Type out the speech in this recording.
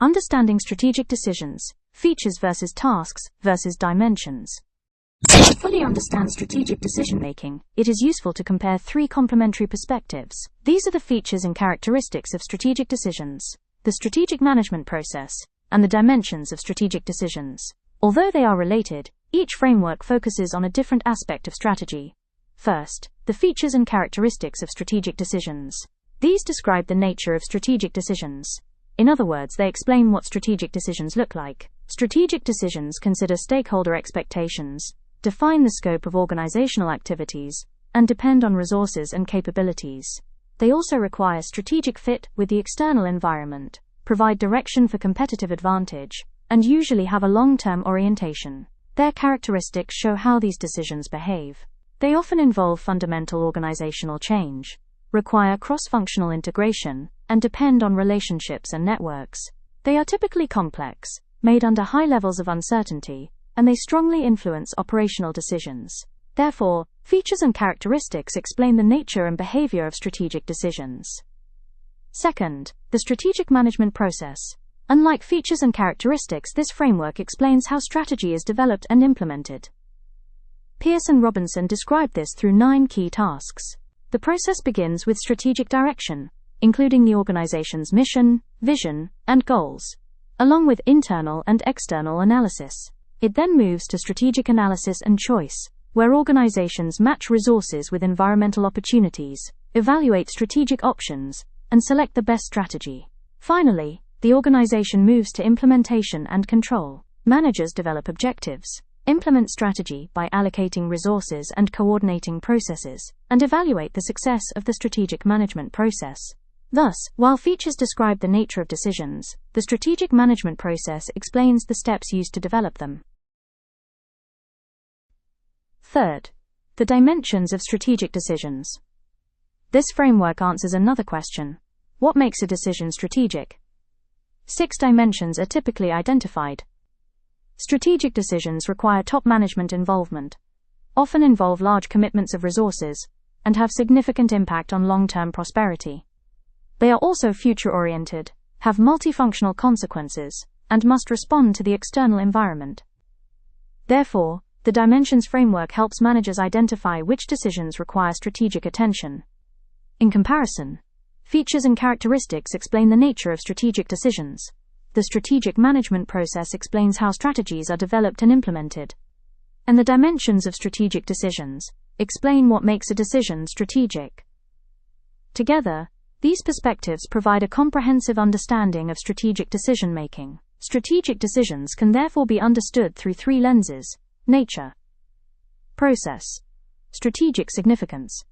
Understanding strategic decisions, features versus tasks versus dimensions. To fully understand strategic decision-making, it is useful to compare three complementary perspectives. These are the features and characteristics of strategic decisions, the strategic management process, and the dimensions of strategic decisions. Although they are related, each framework focuses on a different aspect of strategy. First, the features and characteristics of strategic decisions. These describe the nature of strategic decisions. In other words, they explain what strategic decisions look like. Strategic decisions consider stakeholder expectations, define the scope of organizational activities, and depend on resources and capabilities. They also require strategic fit with the external environment, provide direction for competitive advantage, and usually have a long-term orientation. Their characteristics show how these decisions behave. They often involve fundamental organizational change, require cross-functional integration, and depend on relationships and networks. They are typically complex, made under high levels of uncertainty, and they strongly influence operational decisions. Therefore, features and characteristics explain the nature and behavior of strategic decisions. Second, the strategic management process. Unlike features and characteristics, this framework explains how strategy is developed and implemented. Pierce and Robinson described this through 9 key tasks. The process begins with strategic direction, including the organization's mission, vision, and goals, along with internal and external analysis. It then moves to strategic analysis and choice, where organizations match resources with environmental opportunities, evaluate strategic options, and select the best strategy. Finally, the organization moves to implementation and control. Managers develop objectives, implement strategy by allocating resources and coordinating processes, and evaluate the success of the strategic management process. Thus, while features describe the nature of decisions, the strategic management process explains the steps used to develop them. Third, the dimensions of strategic decisions. This framework answers another question: what makes a decision strategic? 6 dimensions are typically identified. Strategic decisions require top management involvement, often involve large commitments of resources, and have significant impact on long-term prosperity. They are also future-oriented, have multifunctional consequences, and must respond to the external environment. Therefore, the Dimensions framework helps managers identify which decisions require strategic attention. In comparison, features and characteristics explain the nature of strategic decisions. The strategic management process explains how strategies are developed and implemented. And the dimensions of strategic decisions explain what makes a decision strategic. Together, these perspectives provide a comprehensive understanding of strategic decision-making. Strategic decisions can therefore be understood through 3 lenses: nature, process, strategic significance.